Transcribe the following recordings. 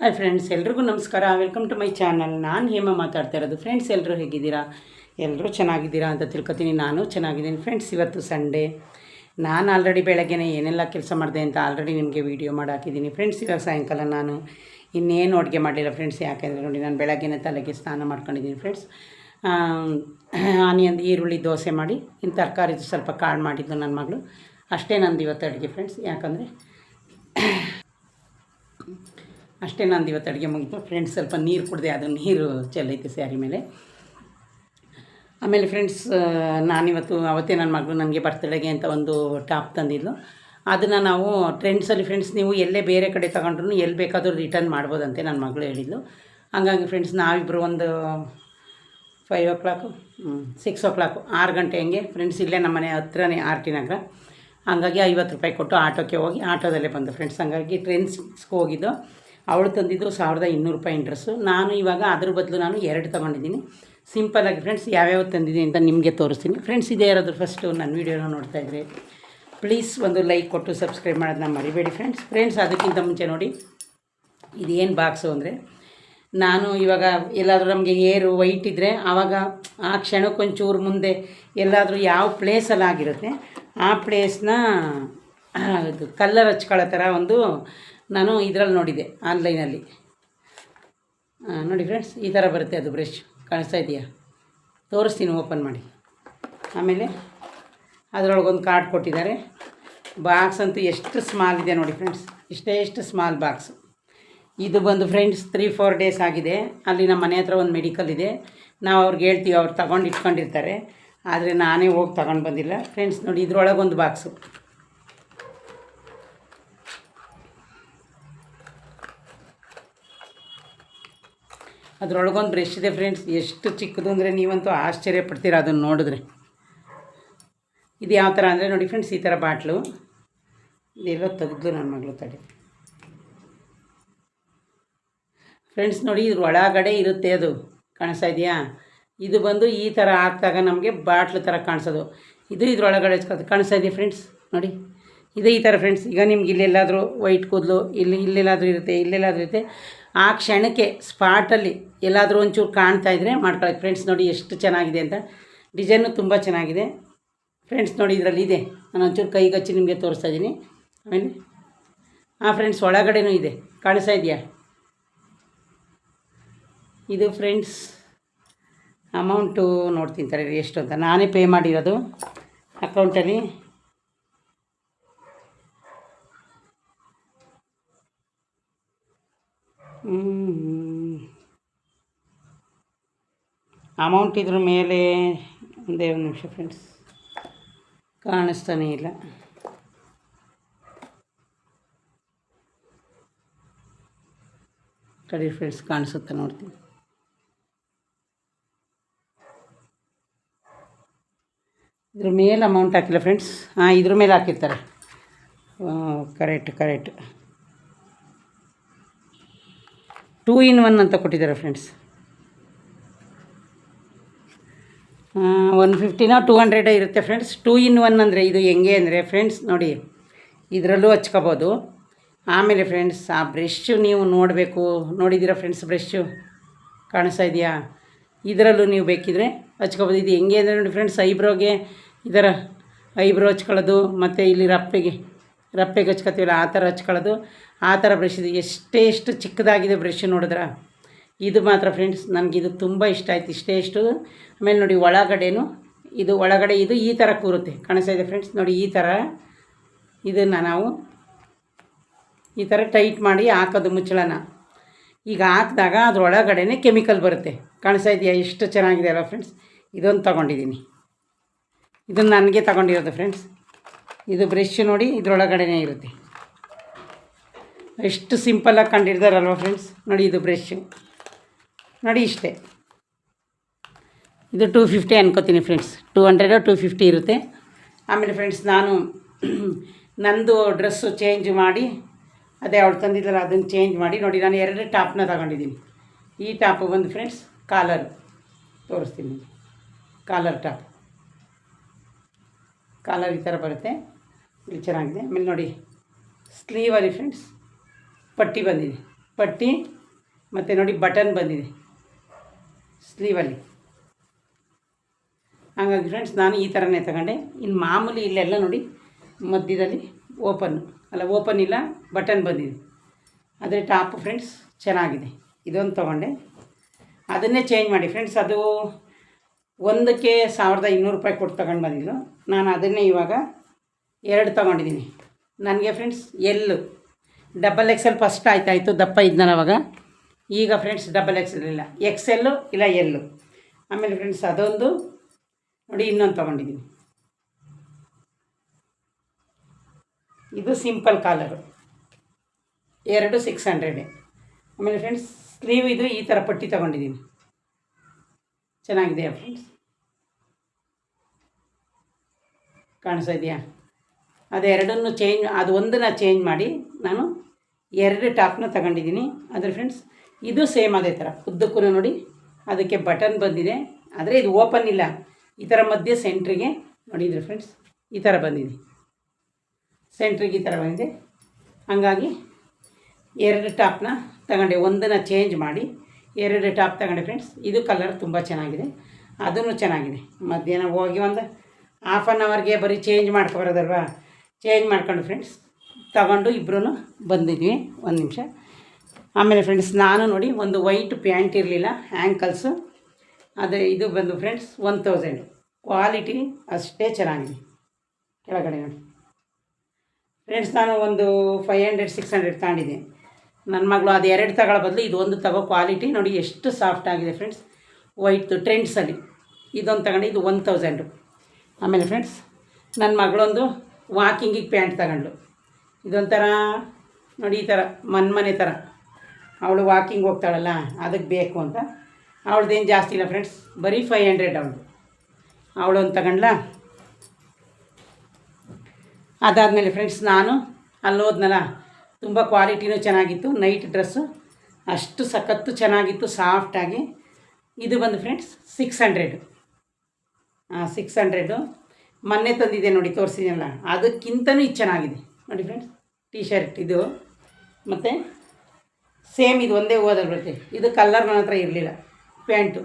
Hi friends, ಎಲ್ರಿಗೂ ನಮಸ್ಕಾರ. Welcome to my channel. ನಾನು ಹೇಮ ಮಾತಾಡ್ತಾ ಇರೋದು. ಫ್ರೆಂಡ್ಸ್, ಎಲ್ಲರೂ ಹೇಗಿದ್ದೀರಾ? ಎಲ್ಲರೂ ಚೆನ್ನಾಗಿದ್ದೀರಾ ಅಂತ ತಿಳ್ಕೊತೀನಿ. ನಾನು ಚೆನ್ನಾಗಿದ್ದೀನಿ ಫ್ರೆಂಡ್ಸ್. ಇವತ್ತು ಸಂಡೇ. ನಾನು ಆಲ್ರೆಡಿ ಬೆಳಗ್ಗೆನೇ ಏನೆಲ್ಲ ಕೆಲಸ ಮಾಡಿದೆ ಅಂತ ಆಲ್ರೆಡಿ ನಿಮಗೆ ವೀಡಿಯೋ ಮಾಡಿ ಹಾಕಿದ್ದೀನಿ ಫ್ರೆಂಡ್ಸ್. ಇವಾಗ ಸಾಯಂಕಾಲ ನಾನು ಇನ್ನೇನು ಅಡುಗೆ ಮಾಡಲಿಲ್ಲ ಫ್ರೆಂಡ್ಸ್. ಯಾಕೆಂದರೆ ನೋಡಿ, ನಾನು ಬೆಳಗ್ಗೆನೇ ತಲೆಗೆ ಸ್ನಾನ ಮಾಡ್ಕೊಂಡಿದ್ದೀನಿ ಫ್ರೆಂಡ್ಸ್. ಆನಿಯನ್ ಈರುಳ್ಳಿ ದೋಸೆ ಮಾಡಿ ಇನ್ನು ತರಕಾರಿದು ಸ್ವಲ್ಪ ಕಾಳು ಮಾಡಿದ್ದು ನನ್ನ ಮಗಳು. ಅಷ್ಟೇ ನಂದು ಇವತ್ತು ಅಡುಗೆ ಫ್ರೆಂಡ್ಸ್. ಯಾಕಂದರೆ ಅಷ್ಟೇ ನಂದು ಇವತ್ತು ಅಡುಗೆ ಮುಗಿತು ಫ್ರೆಂಡ್ಸ್. ಸ್ವಲ್ಪ ನೀರು ಕುಡಿದೆ, ಅದು ನೀರು ಚೆಲ್ಲೈತೆ ಸ್ಯಾರಿ ಮೇಲೆ. ಆಮೇಲೆ ಫ್ರೆಂಡ್ಸ್, ನಾನಿವತ್ತು ಅವತ್ತೇ ನನ್ನ ಮಗಳು ನನಗೆ ಬರ್ತಡೆಗೆ ಅಂತ ಒಂದು ಟಾಪ್ ತಂದಿದ್ಲು. ಅದನ್ನು ನಾವು ಟ್ರೆಂಡ್ಸಲ್ಲಿ ಫ್ರೆಂಡ್ಸ್, ನೀವು ಎಲ್ಲೇ ಬೇರೆ ಕಡೆ ತಗೊಂಡ್ರು ಎಲ್ಲಿ ಬೇಕಾದರೂ ರಿಟರ್ನ್ ಮಾಡ್ಬೋದಂತೆ ನನ್ನ ಮಗಳು ಹೇಳಿದ್ಲು. ಹಂಗಾಗಿ ಫ್ರೆಂಡ್ಸ್, ನಾವಿಬ್ಬರು ಒಂದು 6 ಗಂಟೆ ಹಂಗೆ ಫ್ರೆಂಡ್ಸ್, ಇಲ್ಲೇ ನಮ್ಮ ಮನೆ ಹತ್ರನೇ ಆರ್ ಟಿ ನಗರ. ಹಂಗಾಗಿ 50 ರೂಪಾಯಿ ಕೊಟ್ಟು ಆಟೋಕ್ಕೆ ಹೋಗಿ ಆಟೋದಲ್ಲೇ ಬಂದು ಫ್ರೆಂಡ್ಸ್. ಹಂಗಾಗಿ ಟ್ರೆಂಡ್ಸ್ಗೆ ಹೋಗಿದ್ದು. ಅವಳು ತಂದಿದ್ದು 1200 ರೂಪಾಯಿ ಡ್ರೆಸ್ಸು. ನಾನು ಇವಾಗ ಅದ್ರ ಬದಲು ನಾನು 2 ತೊಗೊಂಡಿದ್ದೀನಿ ಸಿಂಪಲ್ಲಾಗಿ ಫ್ರೆಂಡ್ಸ್. ಯಾವ್ಯಾವ ತಂದಿದ್ದೀನಿ ಅಂತ ನಿಮಗೆ ತೋರಿಸ್ತೀನಿ ಫ್ರೆಂಡ್ಸ್. ಇದೇ ಇರೋದು ಫಸ್ಟು ನನ್ನ ವೀಡಿಯೋನ ನೋಡ್ತಾಯಿದ್ರೆ ಪ್ಲೀಸ್ ಒಂದು ಲೈಕ್ ಕೊಟ್ಟು ಸಬ್ಸ್ಕ್ರೈಬ್ ಮಾಡೋದನ್ನ ಮರಿಬೇಡಿ ಫ್ರೆಂಡ್ಸ್. ಅದಕ್ಕಿಂತ ಮುಂಚೆ ನೋಡಿ, ಇದೇನು ಬಾಕ್ಸು ಅಂದರೆ, ನಾನು ಇವಾಗ ಎಲ್ಲಾದರೂ ನಮಗೆ ಏರು ವೈಟ್ ಇದ್ದರೆ ಆವಾಗ ಆ ಕ್ಷಣಕ್ಕೊಂಚೂರು ಮುಂದೆ ಎಲ್ಲಾದರೂ ಯಾವ ಪ್ಲೇಸಲ್ಲಿ ಆಗಿರುತ್ತೆ ಆ ಪ್ಲೇಸ್ನ ಇದು ಕಲ್ಲರ್ ಹಚ್ಕೊಳ್ಳೋ ಥರ ಒಂದು ನಾನು ಇದರಲ್ಲಿ ನೋಡಿದೆ ಆನ್ಲೈನಲ್ಲಿ. ನೋಡಿ ಫ್ರೆಂಡ್ಸ್, ಈ ಥರ ಬರುತ್ತೆ. ಅದು ಬ್ರಷ್ ಕಾಣಿಸ್ತಾ ಇದೆಯಾ? ತೋರಿಸ್ತೀನಿ ಓಪನ್ ಮಾಡಿ. ಆಮೇಲೆ ಅದರೊಳಗೊಂದು ಕಾರ್ಡ್ ಕೊಟ್ಟಿದ್ದಾರೆ. ಬಾಕ್ಸ್ ಅಂತೂ ಎಷ್ಟು ಸ್ಮಾಲ್ ಇದೆ ನೋಡಿ ಫ್ರೆಂಡ್ಸ್. ಎಷ್ಟು ಸ್ಮಾಲ್ ಬಾಕ್ಸು. ಇದು ಬಂದು ಫ್ರೆಂಡ್ಸ್ 3-4 ಡೇಸ್ ಆಗಿದೆ. ಅಲ್ಲಿ ನಮ್ಮ ಮನೆ ಹತ್ರ ಒಂದು ಮೆಡಿಕಲ್ ಇದೆ. ನಾವು ಅವ್ರಿಗೆ ಹೇಳ್ತೀವಿ, ಅವ್ರು ತಗೊಂಡು ಇಟ್ಕೊಂಡಿರ್ತಾರೆ. ಆದರೆ ನಾನೇ ಹೋಗಿ ತಗೊಂಡು ಬಂದಿಲ್ಲ ಫ್ರೆಂಡ್ಸ್. ನೋಡಿ, ಇದ್ರೊಳಗೊಂದು ಬಾಕ್ಸು. ಅದರೊಳಗೊಂದು ಬ್ರಷ್ ಇದೆ ಫ್ರೆಂಡ್ಸ್. ಎಷ್ಟು ಚಿಕ್ಕದು ಅಂದರೆ ನೀವಂತೂ ಆಶ್ಚರ್ಯ ಪಡ್ತೀರ ಅದನ್ನು ನೋಡಿದ್ರೆ. ಇದು ಯಾವ ಥರ ಅಂದರೆ ನೋಡಿ ಫ್ರೆಂಡ್ಸ್, ಈ ಥರ ಬಾಟ್ಲು. ಇದೆಲ್ಲೋ ತೆಗೆದು ನನ್ನ ಮಗಳು ತಡೆ ಫ್ರೆಂಡ್ಸ್. ನೋಡಿ, ಇದ್ರ ಒಳಗಡೆ ಇರುತ್ತೆ, ಅದು ಕಾಣಿಸ್ತಾ ಇದೆಯಾ? ಇದು ಬಂದು ಈ ಥರ ಹಾಕಿದಾಗ ನಮಗೆ ಬಾಟ್ಲು ಥರ ಕಾಣಿಸೋದು. ಇದು ಇದ್ರೊಳಗಡೆ ಕಾಣಿಸ್ತಾ ಇದೆಯಾ ಫ್ರೆಂಡ್ಸ್? ನೋಡಿ, ಇದು ಈ ಥರ ಫ್ರೆಂಡ್ಸ್. ಈಗ ನಿಮ್ಗೆ ಇಲ್ಲೆಲ್ಲಾದರೂ ವೈಟ್ ಕೂದಲು ಇಲ್ಲೆಲ್ಲಾದರೂ ಇರುತ್ತೆ. ಆ ಕ್ಷಣಕ್ಕೆ ಸ್ಪಾಟಲ್ಲಿ ಎಲ್ಲಾದರೂ ಒಂಚೂರು ಕಾಣ್ತಾ ಇದ್ದರೆ ಮಾಡ್ಕೊಳ್ಳಿ ಫ್ರೆಂಡ್ಸ್. ನೋಡಿ ಎಷ್ಟು ಚೆನ್ನಾಗಿದೆ ಅಂತ. ಡಿಸೈನು ತುಂಬ ಚೆನ್ನಾಗಿದೆ ಫ್ರೆಂಡ್ಸ್. ನೋಡಿ, ಇದರಲ್ಲಿ ಇದೆ. ನಾನು ಒಂಚೂರು ಕೈಗೆ ಹಚ್ಚಿ ನಿಮಗೆ ತೋರಿಸ್ತಾ ಇದ್ದೀನಿ. ಆಮೇಲೆ ಫ್ರೆಂಡ್ಸ್, ಒಳಗಡೆನೂ ಇದೆ. ಕಾಣಿಸ್ತಾ ಇದೆಯಾ? ಇದು ಫ್ರೆಂಡ್ಸ್ ಅಮೌಂಟು ನೋಡ್ತೀನಿ ತಾರೆ ಎಷ್ಟು ಅಂತ. ನಾನೇ ಪೇ ಮಾಡಿರೋದು ಅಕೌಂಟಲ್ಲಿ. ಅಮೌಂಟ್ ಇದ್ರ ಮೇಲೆ ಒಂದೇ ಒಂದು ನಿಮಿಷ ಫ್ರೆಂಡ್ಸ್, ಕಾಣಿಸ್ತಾನೇ ಇಲ್ಲ. ಕಡೆ ಫ್ರೆಂಡ್ಸ್, ಕಾಣಿಸುತ್ತಾ ನೋಡ್ತೀನಿ. ಇದ್ರ ಮೇಲೆ ಅಮೌಂಟ್ ಹಾಕಿಲ್ಲ ಫ್ರೆಂಡ್ಸ್. ಇದ್ರ ಮೇಲೆ ಹಾಕಿರ್ತಾರೆ. ಕರೆಕ್ಟ್ 2 in 1 ಅಂತ ಕೊಟ್ಟಿದ್ದಾರೆ ಫ್ರೆಂಡ್ಸ್. 150 200 ಇರುತ್ತೆ ಫ್ರೆಂಡ್ಸ್. 2 in 1 ಅಂದರೆ ಇದು ಹೆಂಗೆ ಅಂದರೆ ಫ್ರೆಂಡ್ಸ್, ನೋಡಿ, ಇದರಲ್ಲೂ ಹಚ್ಕೋಬೋದು. ಆಮೇಲೆ ಫ್ರೆಂಡ್ಸ್, ಆ ಬ್ರಷ್ಷು ನೀವು ನೋಡಬೇಕು. ನೋಡಿದ್ದೀರಾ ಫ್ರೆಂಡ್ಸ್? ಬ್ರಷ್ಷು ಕಾಣಿಸ್ತಾ ಇದೆಯಾ? ಇದರಲ್ಲೂ ನೀವು ಬೇಕಿದ್ರೆ ಹಚ್ಕೋಬೋದು. ಇದು ಹೆಂಗೆ ಅಂದರೆ ನೋಡಿ ಫ್ರೆಂಡ್ಸ್, ಐಬ್ರೋಗೆ ಇದರ ಐಬ್ರೋ ಹಚ್ಕೊಳ್ಳೋದು, ಮತ್ತು ಇಲ್ಲಿ ರಪ್ಪೆಗೆ ಹಚ್ಕೋತೀವಲ್ಲ ಆ ಥರ ಹಚ್ಕೊಳ್ಳೋದು. ಆ ಥರ ಬ್ರಷ್ ಇದು. ಎಷ್ಟು ಚಿಕ್ಕದಾಗಿದೆ ಬ್ರಷ್ ನೋಡಿದ್ರೆ. ಇದು ಮಾತ್ರ ಫ್ರೆಂಡ್ಸ್ ನನಗಿದು ತುಂಬ ಇಷ್ಟ ಆಯ್ತು. ಇಷ್ಟು. ಆಮೇಲೆ ನೋಡಿ, ಒಳಗಡೆ ಇದು ಈ ಥರ ಕೂರುತ್ತೆ. ಕಾಣಿಸ್ತಾ ಇದೆ ಫ್ರೆಂಡ್ಸ್? ನೋಡಿ, ಈ ಥರ ಇದನ್ನು ನಾವು ಈ ಥರ ಟೈಟ್ ಮಾಡಿ ಹಾಕೋದು ಮುಚ್ಚಳನ. ಈಗ ಹಾಕಿದಾಗ ಅದರೊಳಗಡೆ ಕೆಮಿಕಲ್ ಬರುತ್ತೆ. ಕಾಣಿಸ್ತಾ ಇದೆಯಾ? ಎಷ್ಟು ಚೆನ್ನಾಗಿದೆ ಅಲ್ಲ ಫ್ರೆಂಡ್ಸ್? ಇದೊಂದು ತೊಗೊಂಡಿದ್ದೀನಿ. ಇದನ್ನು ನನಗೆ ತಗೊಂಡಿರೋದು ಫ್ರೆಂಡ್ಸ್. ಇದು ಬ್ರಷ್ ನೋಡಿ, ಇದರೊಳಗಡೆ ಇರುತ್ತೆ. ಎಷ್ಟು ಸಿಂಪಲ್ಲಾಗಿ ಕಂಡಿರ್ತಾರಲ್ವ ಫ್ರೆಂಡ್ಸ್? ನೋಡಿ, ಇದು ಬ್ರಷ್ ನೋಡಿ, ಇಷ್ಟೇ. ಇದು 250 ಅನ್ಕೋತೀನಿ ಫ್ರೆಂಡ್ಸ್. 200 250 ಇರುತ್ತೆ. ಆಮೇಲೆ ಫ್ರೆಂಡ್ಸ್, ನಾನು ನಂದು ಡ್ರೆಸ್ಸು ಚೇಂಜ್ ಮಾಡಿ, ಅದೇ ಅವಳು ತಂದಿದ್ದಲ್ಲ ಅದನ್ನು ಚೇಂಜ್ ಮಾಡಿ ನೋಡಿ, ನಾನು 2 ಟಾಪ್ನ ತಗೊಂಡಿದ್ದೀನಿ. ಈ ಟಾಪು ಬಂದು ಫ್ರೆಂಡ್ಸ್ ಕಾಲರ್ ತೋರಿಸ್ತೀನಿ. ಕಾಲರ್ ಟಾಪ್, ಕಾಲರ್ ಈ ಥರ ಬರುತ್ತೆ. ಇಲ್ಲಿ ಚೆನ್ನಾಗಿದೆ. ಆಮೇಲೆ ನೋಡಿ, ಸ್ಲೀವಲ್ಲಿ ಫ್ರೆಂಡ್ಸ್ ಪಟ್ಟಿ ಬಂದಿದೆ. ಪಟ್ಟಿ ಮತ್ತು ನೋಡಿ ಬಟನ್ ಬಂದಿದೆ ಸ್ಲೀವಲ್ಲಿ. ಹಾಗಾಗಿ ಫ್ರೆಂಡ್ಸ್ ನಾನು ಈ ಥರನೇ ತಗೊಂಡೆ. ಇನ್ನು ಮಾಮೂಲಿ ಇಲ್ಲೆಲ್ಲ ನೋಡಿ ಮಧ್ಯದಲ್ಲಿ ಓಪನ್ ಇಲ್ಲ, ಬಟನ್ ಬಂದಿದೆ. ಆದರೆ ಟಾಪ್ ಫ್ರೆಂಡ್ಸ್ ಚೆನ್ನಾಗಿದೆ. ಇದೊಂದು ತೊಗೊಂಡೆ. ಅದನ್ನೇ ಚೇಂಜ್ ಮಾಡಿ ಫ್ರೆಂಡ್ಸ್. ಅದು ಒಂದಕ್ಕೆ 1200 ರೂಪಾಯಿ ಕೊಟ್ಟು ತಗೊಂಡು ಬಂದಿದ್ದು. ನಾನು ಅದನ್ನೇ ಇವಾಗ 2 ತೊಗೊಂಡಿದ್ದೀನಿ. ನನಗೆ ಫ್ರೆಂಡ್ಸ್ XXL ಫಸ್ಟ್ ಆಯ್ತಾಯಿತು, ದಪ್ಪ ಇದ್ನಲ್ಲ ಅವಾಗ. ಈಗ ಫ್ರೆಂಡ್ಸ್ XXL ಇಲ್ಲ, XL ಇಲ್ಲ L. ಆಮೇಲೆ ಫ್ರೆಂಡ್ಸ್ ಅದೊಂದು ನೋಡಿ, ಇನ್ನೊಂದು ತೊಗೊಂಡಿದ್ದೀನಿ. ಇದು ಸಿಂಪಲ್ ಕಾಲರು, 2 600. ಆಮೇಲೆ ಫ್ರೆಂಡ್ಸ್ ಸ್ಲೀವ್ ಇದು ಈ ಥರ ಪಟ್ಟಿ ತೊಗೊಂಡಿದ್ದೀನಿ. ಚೆನ್ನಾಗಿದೆಯಾ ಫ್ರೆಂಡ್ಸ್? ಕಾಣಿಸ್ತಾ ಇದೆಯಾ? ಅದೆರಡನ್ನು ಅದು ಒಂದನ್ನು ಚೇಂಜ್ ಮಾಡಿ ನಾನು 2 ಟಾಪ್ನ ತಗೊಂಡಿದ್ದೀನಿ. ಆದರೆ ಫ್ರೆಂಡ್ಸ್ ಇದು ಸೇಮ್ ಅದೇ ಥರ ಉದ್ದಕ್ಕೂ ನೋಡಿ ಅದಕ್ಕೆ ಬಟನ್ ಬಂದಿದೆ. ಆದರೆ ಇದು ಓಪನ್ ಇಲ್ಲ, ಈ ಥರ ಮಧ್ಯೆ ಸೆಂಟ್ರಿಗೆ ನೋಡಿದರೆ ಫ್ರೆಂಡ್ಸ್ ಈ ಥರ ಬಂದಿದೆ, ಸೆಂಟ್ರಿಗೆ ಈ ಥರ ಬಂದಿದೆ. ಹಾಗಾಗಿ 2 ಟಾಪ್ನ ತಗೊಂಡೆ, ಒಂದನ್ನು ಚೇಂಜ್ ಮಾಡಿ 2 ಟಾಪ್ ತಗೊಂಡೆ ಫ್ರೆಂಡ್ಸ್. ಇದು ಕಲರ್ ತುಂಬ ಚೆನ್ನಾಗಿದೆ, ಅದೂ ಚೆನ್ನಾಗಿದೆ. ಮಧ್ಯಾಹ್ನ ಹೋಗಿ ಒಂದು ಹಾಫ್ ಆನ್ ಅವರ್ಗೆ ಬರೀ ಚೇಂಜ್ ಮಾಡ್ಕೊಬರೋದಲ್ವ, ಚೇಂಜ್ ಮಾಡ್ಕೊಂಡು ಫ್ರೆಂಡ್ಸ್ ತಗೊಂಡು ಇಬ್ಬರೂ ಬಂದಿದ್ವಿ. ಒಂದು ನಿಮಿಷ. ಆಮೇಲೆ ಫ್ರೆಂಡ್ಸ್ ನಾನು ನೋಡಿ ಒಂದು ವೈಟ್ ಪ್ಯಾಂಟ್ ಇರಲಿಲ್ಲ, ಆ್ಯಂಕಲ್ಸು. ಅದೇ ಇದು ಬಂದು ಫ್ರೆಂಡ್ಸ್ 1000. ಕ್ವಾಲಿಟಿ ಅಷ್ಟೇ ಚೆನ್ನಾಗಿದೆ. ಕೆಳಗಡೆ ನೋಡಿ ಫ್ರೆಂಡ್ಸ್, ನಾನು ಒಂದು 500 600 ತಗೊಂಡಿದ್ದೆ. ನನ್ನ ಮಗಳು ಅದು 2 ತಗೊಳ್ಳೋ ಬದಲು ಇದು ಒಂದು ತಗೋ. ಕ್ವಾಲಿಟಿ ನೋಡಿ ಎಷ್ಟು ಸಾಫ್ಟ್ ಆಗಿದೆ ಫ್ರೆಂಡ್ಸ್. ವೈಟ್ ಟ್ರೆಂಡ್ಸಲ್ಲಿ ಇದೊಂದು ತಗೊಂಡು, ಇದು 1000. ಆಮೇಲೆ ಫ್ರೆಂಡ್ಸ್ ನನ್ನ ಮಗಳೊಂದು ವಾಕಿಂಗಿಗೆ ಪ್ಯಾಂಟ್ ತಗೊಂಡ್ಳು. ಇದೊಂಥರ ನೋಡಿ ಈ ಥರ ಮನೆ ಥರ, ಅವಳು ವಾಕಿಂಗ್ ಹೋಗ್ತಾಳಲ್ಲ ಅದಕ್ಕೆ ಬೇಕು ಅಂತ. ಅವಳದ್ದೇನು ಜಾಸ್ತಿ ಇಲ್ಲ ಫ್ರೆಂಡ್ಸ್, ಬರೀ 500 ಅವಳೊಂದು ತಗೊಂಡ್ಲ. ಅದಾದಮೇಲೆ ಫ್ರೆಂಡ್ಸ್ ನಾನು ಅಲ್ಲಿ ಹೋದ್ನಲ್ಲ, ತುಂಬ ಕ್ವಾಲಿಟಿನೂ ಚೆನ್ನಾಗಿತ್ತು. ನೈಟ್ ಡ್ರೆಸ್ಸು ಅಷ್ಟು ಸಖತ್ತು ಚೆನ್ನಾಗಿತ್ತು, ಸಾಫ್ಟಾಗಿ. ಇದು ಬಂದು ಫ್ರೆಂಡ್ಸ್ 600. 600 ಮೊನ್ನೆ ತಂದಿದೆ ನೋಡಿ, ತೋರಿಸಿದ್ನಲ್ಲ, ಅದಕ್ಕಿಂತನೂ ಇದು ಚೆನ್ನಾಗಿದೆ ನೋಡಿ ಫ್ರೆಂಡ್ಸ್. ಟೀ ಶರ್ಟ್ ಇದು ಮತ್ತು ಸೇಮ್ ಇದು ಒಂದೇ ಹೂವದಲ್ಲಿ ಬರುತ್ತೆ. ಇದು ಕಲ್ಲರ್ ನನ್ನ ಹತ್ರ ಇರಲಿಲ್ಲ. ಪ್ಯಾಂಟು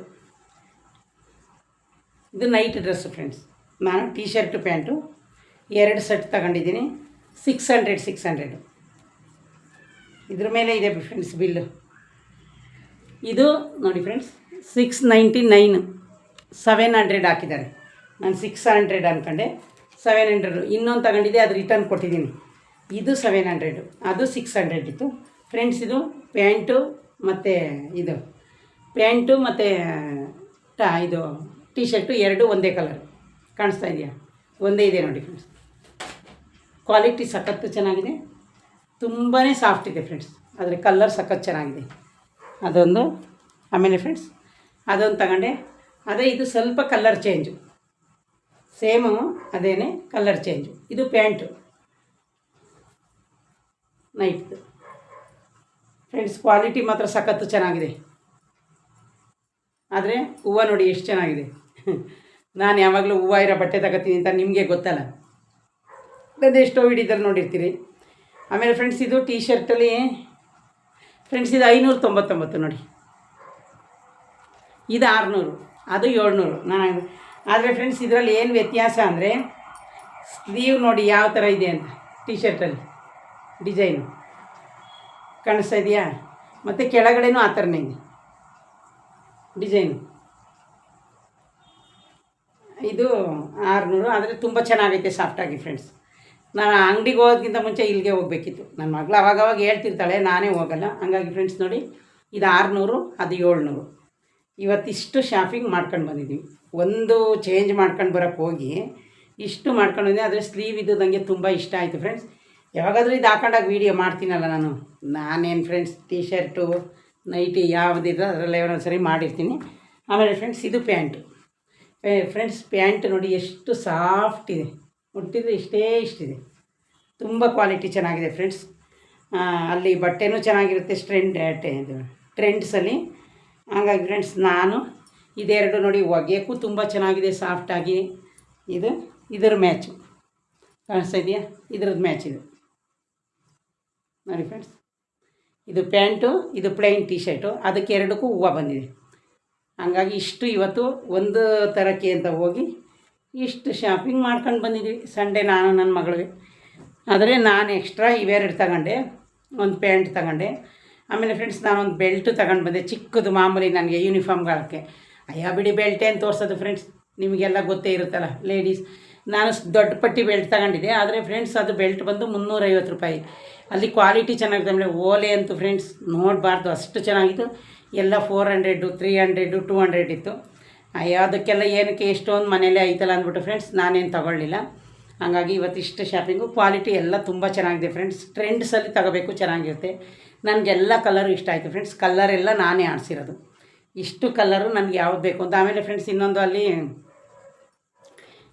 ಇದು ನೈಟ್ ಡ್ರೆಸ್ಸು ಫ್ರೆಂಡ್ಸ್. ನಾನು ಟೀ ಶರ್ಟು ಪ್ಯಾಂಟು 2 ಸೆಟ್ ತಗೊಂಡಿದ್ದೀನಿ. 600. ಇದ್ರ ಮೇಲೆ ಇದೆ ಫ್ರೆಂಡ್ಸ್ ಬಿಲ್ಲು. ಇದು ನೋಡಿ ಫ್ರೆಂಡ್ಸ್ 699, 700 ಹಾಕಿದ್ದಾರೆ. ನಾನು 600 ಅಂದ್ಕೊಂಡೆ, 700. ಇನ್ನೊಂದು ತಗೊಂಡಿದ್ದೆ, ಅದು ರಿಟರ್ನ್ ಕೊಟ್ಟಿದ್ದೀನಿ. ಇದು 700, ಅದು 600 ಇತ್ತು ಫ್ರೆಂಡ್ಸ್. ಇದು ಪ್ಯಾಂಟು ಮತ್ತು ಇದು ಪ್ಯಾಂಟು ಮತ್ತು ಇದು ಟೀ ಶರ್ಟು 2 ಒಂದೇ ಕಲರ್. ಕಾಣಿಸ್ತಾ ಇದೆಯಾ? ಒಂದೇ ಇದೆ ನೋಡಿ ಫ್ರೆಂಡ್ಸ್. ಕ್ವಾಲಿಟಿ ಸಖತ್ತು ಚೆನ್ನಾಗಿದೆ, ತುಂಬಾ ಸಾಫ್ಟ್ ಇದೆ ಫ್ರೆಂಡ್ಸ್. ಆದರೆ ಕಲ್ಲರ್ ಸಖತ್ತು ಚೆನ್ನಾಗಿದೆ. ಅದೊಂದು. ಆಮೇಲೆ ಫ್ರೆಂಡ್ಸ್ ಅದೊಂದು ತಗೊಂಡೆ. ಅದೇ ಇದು ಸ್ವಲ್ಪ ಕಲ್ಲರ್ ಚೇಂಜು, ಸೇಮು ಅದೇನೇ ಕಲ್ಲರ್ ಚೇಂಜು. ಇದು ಪ್ಯಾಂಟು ನೈಟ್ದು ಫ್ರೆಂಡ್ಸ್. ಕ್ವಾಲಿಟಿ ಮಾತ್ರ ಸಖತ್ತು ಚೆನ್ನಾಗಿದೆ. ಆದರೆ ಹೂವು ನೋಡಿ ಎಷ್ಟು ಚೆನ್ನಾಗಿದೆ. ನಾನು ಯಾವಾಗಲೂ ಹೂವು ಇರೋ ಬಟ್ಟೆ ತಗೋತೀನಿ ಅಂತ ನಿಮಗೆ ಗೊತ್ತಲ್ಲ, ಅದೆಷ್ಟೋ ವಿಡಿಯೋದಲ್ಲಿ ನೋಡಿರ್ತೀರಿ. ಆಮೇಲೆ ಫ್ರೆಂಡ್ಸ್ ಇದು ಟೀ ಶರ್ಟಲ್ಲಿ ಫ್ರೆಂಡ್ಸ್ ಇದು 599 ನೋಡಿ. ಇದು 600, ಅದು 700. ನಾನು ಆದರೆ ಫ್ರೆಂಡ್ಸ್ ಇದರಲ್ಲಿ ಏನು ವ್ಯತ್ಯಾಸ ಅಂದರೆ ಸ್ಲೀವ್ ನೋಡಿ ಯಾವ ಥರ ಇದೆ ಅಂತ. ಟೀ ಶರ್ಟಲ್ಲಿ ಡಿಸೈನು ಕಾಣಿಸ್ತಾ ಇದೆಯಾ? ಮತ್ತು ಕೆಳಗಡೆನೂ ಆ ಥರನೇ ಇದೆ ಡಿಸೈನು. ಇದು 600, ಆದರೆ ತುಂಬ ಚೆನ್ನಾಗೈತೆ ಸಾಫ್ಟಾಗಿ ಫ್ರೆಂಡ್ಸ್. ನಾನು ಅಂಗಡಿಗೆ ಹೋಗೋದಕ್ಕಿಂತ ಮುಂಚೆ ಇಲ್ಲಿಗೆ ಹೋಗಬೇಕಿತ್ತು. ನನ್ನ ಮಗಳು ಅವಾಗವಾಗ ಹೇಳ್ತಿರ್ತಾಳೆ, ನಾನೇ ಹೋಗಲ್ಲ. ಹಂಗಾಗಿ ಫ್ರೆಂಡ್ಸ್ ನೋಡಿ ಇದು 600, ಅದು 700. ಇವತ್ತಿಷ್ಟು ಶಾಪಿಂಗ್ ಮಾಡ್ಕೊಂಡು ಬಂದಿದ್ದೀವಿ. ಒಂದು ಚೇಂಜ್ ಮಾಡ್ಕೊಂಡು ಬರೋಕ್ಕೆ ಹೋಗಿ ಇಷ್ಟು ಮಾಡ್ಕೊಂಡು ಬಂದೆ. ಆದರೆ ಸ್ಲೀವ್ ಇದು ನನಗೆ ತುಂಬ ಇಷ್ಟ ಆಯಿತು ಫ್ರೆಂಡ್ಸ್. ಯಾವಾಗಾದರೂ ಇದು ಹಾಕೊಂಡಾಗ ವೀಡಿಯೋ ಮಾಡ್ತೀನಲ್ಲ ನಾನೇನು ಫ್ರೆಂಡ್ಸ್ ಟೀ ಶರ್ಟು ನೈಟಿ ಯಾವುದಿದೆ ಅದರಲ್ಲೇ ಒಂದೊಂದು ಸರಿ ಮಾಡಿರ್ತೀನಿ. ಆಮೇಲೆ ಫ್ರೆಂಡ್ಸ್ ಇದು ಪ್ಯಾಂಟು ಫ್ರೆಂಡ್ಸ್. ಪ್ಯಾಂಟ್ ನೋಡಿ ಎಷ್ಟು ಸಾಫ್ಟ್ ಇದೆ, ಮುಟ್ಟಿದ್ರೆ ಇಷ್ಟಿದೆ. ತುಂಬ ಕ್ವಾಲಿಟಿ ಚೆನ್ನಾಗಿದೆ ಫ್ರೆಂಡ್ಸ್. ಅಲ್ಲಿ ಬಟ್ಟೆನೂ ಚೆನ್ನಾಗಿರುತ್ತೆ ಟ್ರೆಂಡ್ಸಲ್ಲಿ. ಹಾಗಾಗಿ ಫ್ರೆಂಡ್ಸ್ ನಾನು ಇದೆರಡು ನೋಡಿ ಒಗೆಯೋಕ್ಕೂ ತುಂಬ ಚೆನ್ನಾಗಿದೆ, ಸಾಫ್ಟಾಗಿ. ಇದರ ಮ್ಯಾಚು ಕಾಣಿಸ್ತಾ ಇದೆಯಾ? ಇದ್ರದ್ದು ಮ್ಯಾಚ್ ಇದು ನೋಡಿ ಫ್ರೆಂಡ್ಸ್. ಇದು ಪ್ಯಾಂಟು, ಇದು ಪ್ಲೈನ್ ಟೀ ಶರ್ಟು, ಅದಕ್ಕೆ ಎರಡಕ್ಕೂ ಹೂವು ಬಂದಿದೆ. ಹಂಗಾಗಿ ಇಷ್ಟು ಇವತ್ತು ಒಂದು ಥರಕ್ಕೆ ಅಂತ ಹೋಗಿ ಇಷ್ಟು ಶಾಪಿಂಗ್ ಮಾಡ್ಕೊಂಡು ಬಂದಿದ್ದೀವಿ ಸಂಡೇ ನಾನು ನನ್ನ ಮಗಳಿಗೆ. ಆದರೆ ನಾನು ಎಕ್ಸ್ಟ್ರಾ ಇವೆರಡು ತಗೊಂಡೆ, ಒಂದು ಪ್ಯಾಂಟ್ ತಗೊಂಡೆ. ಆಮೇಲೆ ಫ್ರೆಂಡ್ಸ್ ನಾನೊಂದು ಬೆಲ್ಟು ತಗೊಂಡು ಬಂದೆ, ಚಿಕ್ಕದು ಮಾಮೂಲಿ ನನಗೆ ಯೂನಿಫಾರ್ಮ್ಗಳಕ್ಕೆ. ಅಯ್ಯ ಬಿಡಿ ಬೆಲ್ಟೇ ಅಂತ ತೋರಿಸೋದು ಫ್ರೆಂಡ್ಸ್, ನಿಮಗೆಲ್ಲ ಗೊತ್ತೇ ಇರುತ್ತಲ್ಲ ಲೇಡೀಸ್. ನಾನು ದೊಡ್ಡ ಪಟ್ಟಿ ಬೆಲ್ಟ್ ತಗೊಂಡಿದ್ದೆ, ಆದರೆ ಫ್ರೆಂಡ್ಸ್ ಅದು ಬೆಲ್ಟ್ ಬಂದು 350 ರೂಪಾಯಿ. ಅಲ್ಲಿ ಕ್ವಾಲಿಟಿ ಚೆನ್ನಾಗಿದೆ. ಆಮೇಲೆ ಓಲೆ ಅಂತೂ ಫ್ರೆಂಡ್ಸ್ ನೋಡಬಾರ್ದು, ಅಷ್ಟು ಚೆನ್ನಾಗಿತ್ತು. ಎಲ್ಲ 400, 300, 200 ಇತ್ತು. ಅಯ್ಯೋ ಅದಕ್ಕೆಲ್ಲ ಏನಕ್ಕೆ ಎಷ್ಟೊಂದು ಮನೇಲೇ ಐತಲ್ಲ ಅಂದ್ಬಿಟ್ಟು ಫ್ರೆಂಡ್ಸ್ ನಾನೇನು ತಗೊಳ್ಳಿಲ್ಲ. ಹಾಗಾಗಿ ಇವತ್ತಿಷ್ಟು ಶಾಪಿಂಗು. ಕ್ವಾಲಿಟಿ ಎಲ್ಲ ತುಂಬ ಚೆನ್ನಾಗಿದೆ ಫ್ರೆಂಡ್ಸ್. ಟ್ರೆಂಡ್ಸಲ್ಲಿ ತಗೋಬೇಕು, ಚೆನ್ನಾಗಿರುತ್ತೆ. ನನಗೆಲ್ಲ ಕಲರು ಇಷ್ಟ ಆಯಿತು ಫ್ರೆಂಡ್ಸ್. ಕಲರೆಲ್ಲ ನಾನೇ ಆರಿಸಿರೋದು. ಇಷ್ಟು ಕಲರು ನನಗೆ ಯಾವ್ದು ಬೇಕು ಅಂತ. ಆಮೇಲೆ ಫ್ರೆಂಡ್ಸ್ ಇನ್ನೊಂದು ಅಲ್ಲಿ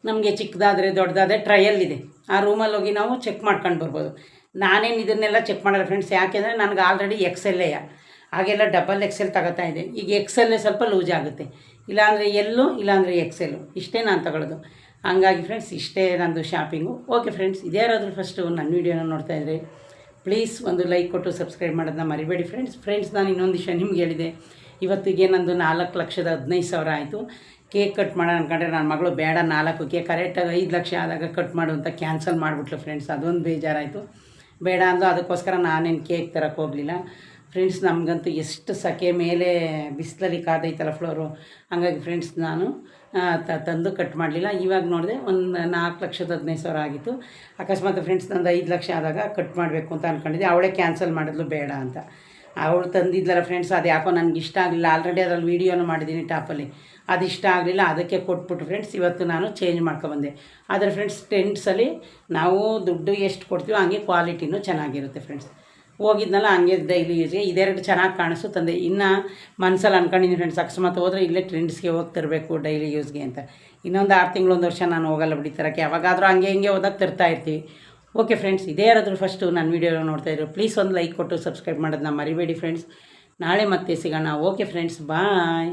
ನಮಗೆ ಚಿಕ್ಕದಾದರೆ ದೊಡ್ಡದಾದರೆ ಟ್ರಯಲ್ ಇದೆ, ಆ ರೂಮಲ್ಲಿ ಹೋಗಿ ನಾವು ಚೆಕ್ ಮಾಡ್ಕೊಂಡು ಬರ್ಬೋದು. ನಾನೇನು ಇದನ್ನೆಲ್ಲ ಚೆಕ್ ಮಾಡಲ್ಲ ಫ್ರೆಂಡ್ಸ್, ಯಾಕೆಂದರೆ ನನಗೆ ಆಲ್ರೆಡಿ XL ಹಾಗೆಲ್ಲ ಡಬಲ್ XL ತಗೋತಾ ಇದೆ. ಈಗ XL ಸ್ವಲ್ಪ ಲೂಸ್ ಆಗುತ್ತೆ, ಇಲ್ಲಾಂದರೆ ಇಲ್ಲಾಂದರೆ XL ಇಷ್ಟೇ ನಾನು ತಗೊಳ್ಳೋದು. ಹಂಗಾಗಿ ಫ್ರೆಂಡ್ಸ್ ಇಷ್ಟೇ ನಂದು ಶಾಪಿಂಗು. ಓಕೆ ಫ್ರೆಂಡ್ಸ್, ಇದ್ಯಾರಾದರೂ ಫಸ್ಟು ನನ್ನ ವೀಡಿಯೋನ ನೋಡ್ತಾಯಿದ್ರೆ ಪ್ಲೀಸ್ ಒಂದು ಲೈಕ್ ಕೊಟ್ಟು ಸಬ್ಸ್ಕ್ರೈಬ್ ಮಾಡೋದನ್ನ ಮರಿಬೇಡಿ ಫ್ರೆಂಡ್ಸ್. ನಾನು ಇನ್ನೊಂದು ವಿಷಯ ನಿಮ್ಗೆ ಹೇಳಿದೆ, ಇವತ್ತಿಗೆ ನಂದು 4,15,000 ಆಯಿತು. ಕೇಕ್ ಕಟ್ ಮಾಡೋಣ ಅಂದ್ಕೊಂಡ್ರೆ ನನ್ನ ಮಗಳು ಬೇಡ 4ಕ್ಕೆ ಕರೆಕ್ಟಾಗಿ 5 ಲಕ್ಷ ಆದಾಗ ಕಟ್ ಮಾಡು ಅಂತ ಕ್ಯಾನ್ಸಲ್ ಮಾಡಿಬಿಟ್ಲು ಫ್ರೆಂಡ್ಸ್. ಅದೊಂದು ಬೇಜಾರಾಯಿತು. ಬೇಡ ಅಂದು ಅದಕ್ಕೋಸ್ಕರ ನಾನೇನು ಕೇಕ್ ತರೋಕ್ಕೆ ಹೋಗಲಿಲ್ಲ ಫ್ರೆಂಡ್ಸ್. ನಮಗಂತೂ ಎಷ್ಟು ಸೆಕೆ, ಮೇಲೆ ಬಿಸಿಲಲ್ಲಿ ಕಾದೈತಲ್ಲ ಫ್ಲೋರು. ಹಾಗಾಗಿ ಫ್ರೆಂಡ್ಸ್ ನಾನು ತಂದು ಕಟ್ ಮಾಡಲಿಲ್ಲ. ಇವಾಗ ನೋಡಿದೆ ಒಂದು 4,15,000 ಆಗಿತ್ತು. ಅಕಸ್ಮಾತ್ ಫ್ರೆಂಡ್ಸ್ ನಂದು 5 ಲಕ್ಷ ಆದಾಗ ಕಟ್ ಮಾಡಬೇಕು ಅಂತ ಅಂದ್ಕೊಂಡಿದ್ದೆ. ಅವಳೇ ಕ್ಯಾನ್ಸಲ್ ಮಾಡಿದ್ಲು ಬೇಡ ಅಂತ. ಅವಳು ತಂದಿದ್ಲಲ್ಲ ಫ್ರೆಂಡ್ಸ್, ಅದು ಯಾಕೋ ನನಗೆ ಇಷ್ಟ ಆಗಲಿಲ್ಲ. ಆಲ್ರೆಡಿ ಅದರಲ್ಲಿ ವೀಡಿಯೋನು ಮಾಡಿದ್ದೀನಿ ಟಾಪಲ್ಲಿ, ಅದು ಇಷ್ಟ ಆಗಲಿಲ್ಲ. ಅದಕ್ಕೆ ಕೊಟ್ಬಿಟ್ಟು ಫ್ರೆಂಡ್ಸ್ ಇವತ್ತು ನಾನು ಚೇಂಜ್ ಮಾಡ್ಕೊಬಂದೆ. ಆದರೆ ಫ್ರೆಂಡ್ಸ್ ಟ್ರೆಂಡ್ಸಲ್ಲಿ ನಾವು ದುಡ್ಡು ಎಷ್ಟು ಕೊಡ್ತೀವೋ ಹಂಗೆ ಕ್ವಾಲಿಟಿನೂ ಚೆನ್ನಾಗಿರುತ್ತೆ ಫ್ರೆಂಡ್ಸ್. ಹೋಗಿದ್ನಲ್ಲ ಹಂಗೆ ಡೈಲಿ ಯೂಸ್ಗೆ ಇದೆರಡು ಚೆನ್ನಾಗಿ ಕಾಣಿಸು ತಂದೆ. ಇನ್ನು ಮನಸ್ಸಲ್ಲಿ ಅಂದ್ಕೊಂಡಿದ್ದೀನಿ ಫ್ರೆಂಡ್ಸ್, ಅಕಸ್ಮಾತ್ ಹೋದರೆ ಇಲ್ಲೇ ಟ್ರೆಂಡ್ಸ್ಗೆ ಹೋಗಿ ತರಬೇಕು ಡೈಲಿ ಯೂಸ್ಗೆ ಅಂತ. ಇನ್ನೊಂದು 6 ತಿಂಗಳು 1 ವರ್ಷ ನಾನು ಹೋಗಲ್ಲ ಬಿಡಿ ತರೋಕ್ಕೆ. ಯಾವಾಗಾದರೂ ಹಂಗೆ ಹೋದಾಗ ತರ್ತಾ ಇರ್ತೀವಿ. ಓಕೆ ಫ್ರೆಂಡ್ಸ್, ಇದೇ ಯಾರಾದರೂ ಫಸ್ಟು ನನ್ನ ವೀಡಿಯೋ ನೋಡ್ತಾಯಿದ್ರು ಪ್ಲೀಸ್ ಒಂದು ಲೈಕ್ ಕೊಟ್ಟು ಸಬ್ಸ್ಕ್ರೈಬ್ ಮಾಡೋದನ್ನ ಮರಿಬೇಡಿ ಫ್ರೆಂಡ್ಸ್. ನಾಳೆ ಮತ್ತೆ ಸಿಗೋಣ. ಓಕೆ ಫ್ರೆಂಡ್ಸ್, ಬಾಯ್.